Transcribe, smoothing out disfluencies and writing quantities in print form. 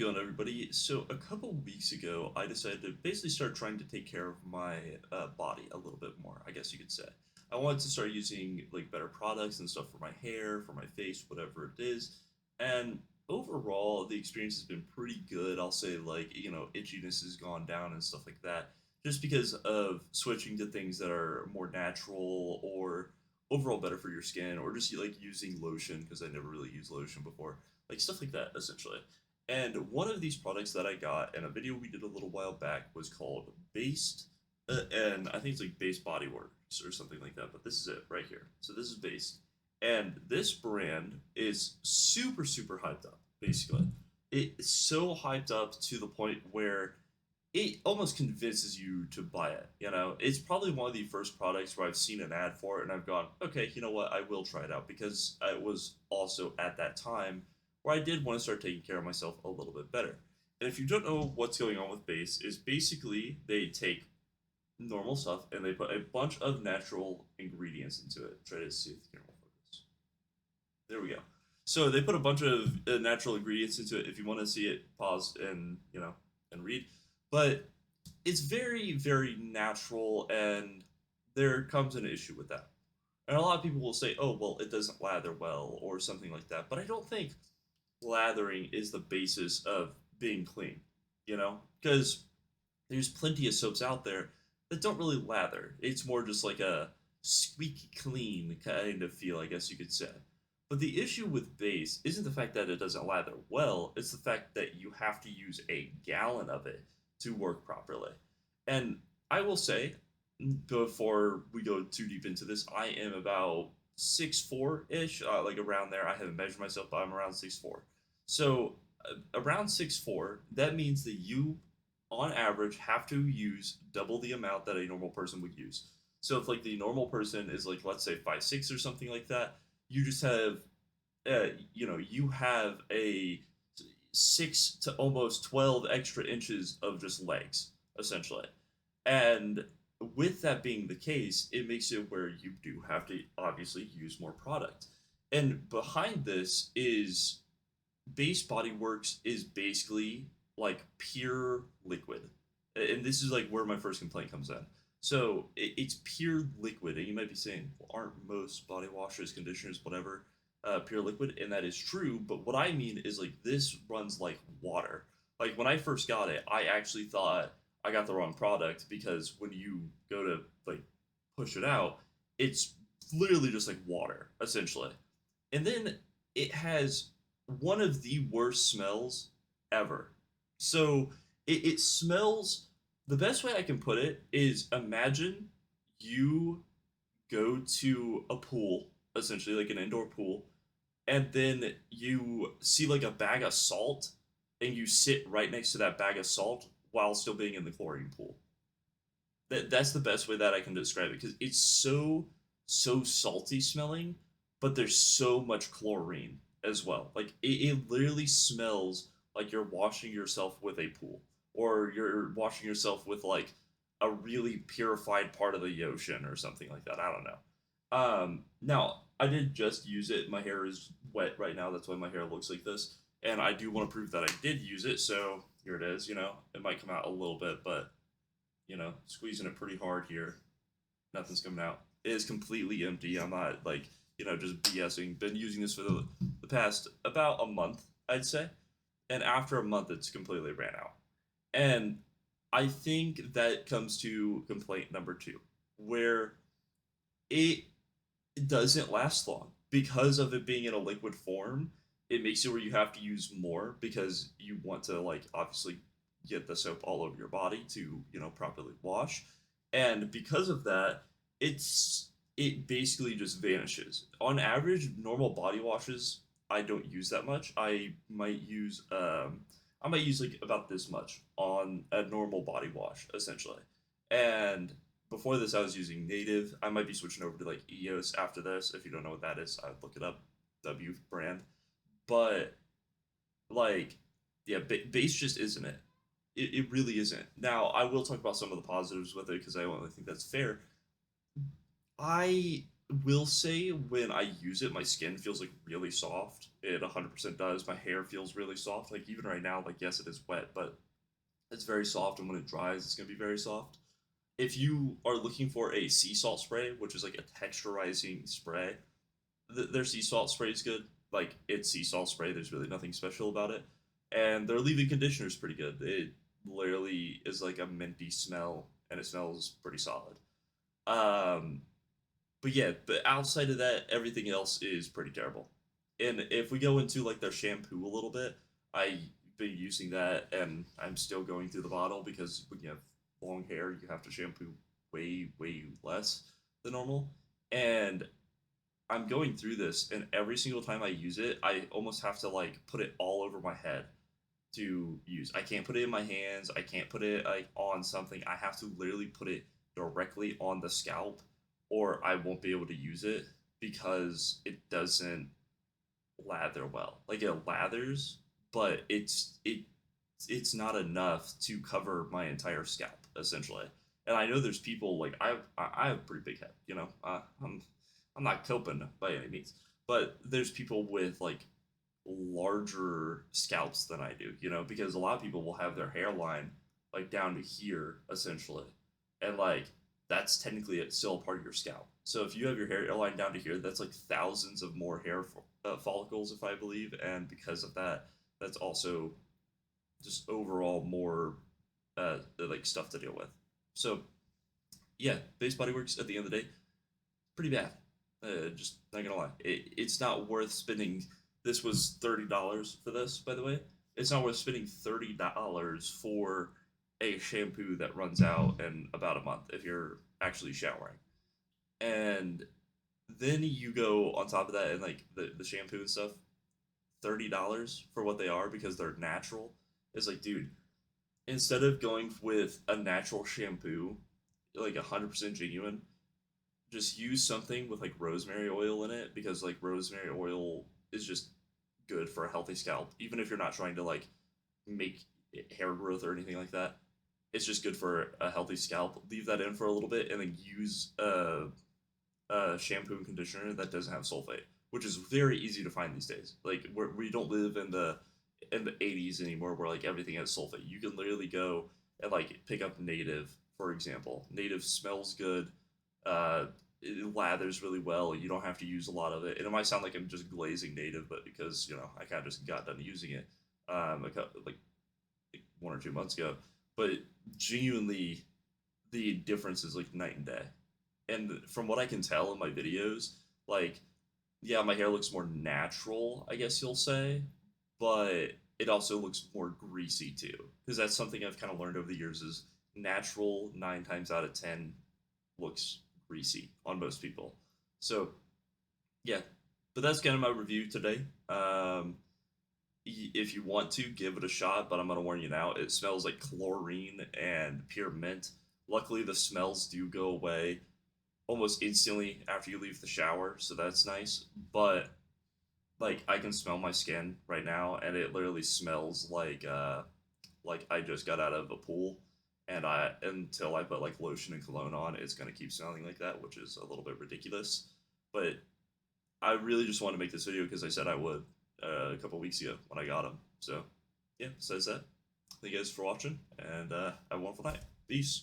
going, everybody? So, a couple weeks ago, I decided to basically start trying to take care of my body a little bit more, I guess you could say. I wanted to start using like better products and stuff for my hair, for my face, whatever it is. And overall, the experience has been pretty good. I'll say, like, itchiness has gone down and stuff like that, just because of switching to things that are more natural or overall better for your skin, or just like using lotion, because I never really used lotion before, like stuff like that essentially. And one of these products that I got in a video we did a little while back was called Based, and I think it's like Based Bodyworks or something like that. But this is it right here. So this is Based, and this brand is super super hyped up. Basically, it's so hyped up to the point where it almost convinces you to buy it. It's probably one of the first products where I've seen an ad for it and I've gone, okay, you know what, I will try it out, because I was also at that time where I did want to start taking care of myself a little bit better. And if you don't know what's going on with Base, is basically they take normal stuff and they put a bunch of natural ingredients into it. Try to see if the camera will focus. There we go. So they put a bunch of natural ingredients into it. If you want to see it, pause and and read. But it's very very natural, and there comes an issue with that. And a lot of people will say, "Oh, well, it doesn't lather well," or something like that. But I don't think lathering is the basis of being clean. Because there's plenty of soaps out there that don't really lather. It's more just like a squeaky clean kind of feel, I guess you could say. But the issue with base isn't the fact that it doesn't lather well, it's the fact that you have to use a gallon of it to work properly. And I will say, before we go too deep into this, I am about 6'4" ish, like around there. I haven't measured myself, but I'm around 6'4". So around 6'4", that means that you, on average, have to use double the amount that a normal person would use. So if like the normal person is like, let's say 5'6" or something like that, you just have, you have a 6 to almost 12 extra inches of just legs essentially. And with that being the case, it makes it where you do have to obviously use more product. And behind this is Base Body Works is basically like pure liquid. And this is like where my first complaint comes in. So it's pure liquid. And you might be saying, well, aren't most body washes, conditioners, whatever, pure liquid? And that is true. But what I mean is like this runs like water. Like when I first got it, I actually thought I got the wrong product, because when you go to like push it out, it's literally just like water essentially. And then it has one of the worst smells ever. So it smells. The best way I can put it is, imagine you go to a pool, essentially like an indoor pool, and then you see like a bag of salt, and you sit right next to that bag of salt while still being in the chlorine pool. That's the best way that I can describe it, because it's so salty smelling, but there's so much chlorine as well. Like it literally smells like you're washing yourself with a pool, or you're washing yourself with like a really purified part of the ocean or something like that. I don't know. Now I did just use it. My hair is wet right now. That's why my hair looks like this. And I do want to prove that I did use it. So here it is. It might come out a little bit, but squeezing it pretty hard here. Nothing's coming out. It is completely empty. I'm not like, just BSing. Been using this for the past about a month, I'd say. And after a month, it's completely ran out. And I think that comes to complaint number two, where it doesn't last long because of it being in a liquid form. It makes it where you have to use more, because you want to like obviously get the soap all over your body to properly wash. And because of that, it basically just vanishes. On average, normal body washes I don't use that much. I might use like about this much on a normal body wash essentially. And before this, I was using Native. I might be switching over to like EOS after this. If you don't know what that is, I'd look it up. W brand. But like, yeah, base just isn't it. It really isn't. Now, I will talk about some of the positives with it, because I only think that's fair. I will say when I use it, my skin feels like really soft. It 100% does. My hair feels really soft. Like even right now, like yes, it is wet, but it's very soft, and when it dries, it's gonna be very soft. If you are looking for a sea salt spray, which is like a texturizing spray, their sea salt spray is good. Like it's sea salt spray. There's really nothing special about it, and their leave-in conditioner is pretty good. It literally is like a minty smell, and it smells pretty solid. Um, but yeah, but outside of that, everything else is pretty terrible. And if we go into like their shampoo a little bit, I've been using that, and I'm still going through the bottle because when you have long hair, you have to shampoo way less than normal. And I'm going through this, and every single time I use it, I almost have to like put it all over my head to use. I can't put it in my hands. I can't put it like on something. I have to literally put it directly on the scalp, or I won't be able to use it because it doesn't lather well. Like it lathers, but it's not enough to cover my entire scalp essentially. And I know there's people like I have a pretty big head, you know. I'm not coping by any means, but there's people with like larger scalps than I do, you know, because a lot of people will have their hairline like down to here essentially, and like that's technically still a part of your scalp. So if you have your hairline down to here, that's like thousands of more hair follicles, if I believe, and because of that, that's also just overall more like stuff to deal with. So yeah, base Bodyworks at the end of the day, pretty bad. Just not gonna lie, it's not worth spending. This was $30 for this, by the way. It's not worth spending $30 for a shampoo that runs out in about a month if you're actually showering. And then you go on top of that and like the shampoo and stuff, $30 for what they are because they're natural. It's like, dude, instead of going with a natural shampoo, like 100% genuine, just use something with like rosemary oil in it because like rosemary oil is just good for a healthy scalp, even if you're not trying to like make hair growth or anything like that. It's just good for a healthy scalp. Leave that in for a little bit and then use shampoo and conditioner that doesn't have sulfate, which is very easy to find these days. Like we don't live in the 80s anymore where like everything has sulfate. You can literally go and like pick up Native, for example. Native smells good. Uh, it lathers really well. You don't have to use a lot of it. And it might sound like I'm just glazing Native, but because you know I kind of just got done using it like 1 or 2 months ago. But genuinely, the difference is like night and day. And from what I can tell in my videos, like yeah, my hair looks more natural, I guess you'll say, but it also looks more greasy too. Because that's something I've kind of learned over the years is natural 9 times out of 10 looks greasy on most people. So yeah, but that's kind of my review today. If you want to give it a shot, but I'm gonna warn you now, it smells like chlorine and pure mint. Luckily, the smells do go away almost instantly after you leave the shower, so that's nice. But like I can smell my skin right now, and it literally smells like I just got out of a pool. And I until I put like lotion and cologne on, it's gonna keep smelling like that, which is a little bit ridiculous. But I really just want to make this video because I said I would a couple weeks ago when I got them. So yeah, besides that, thank you guys for watching, and have a wonderful night. Peace.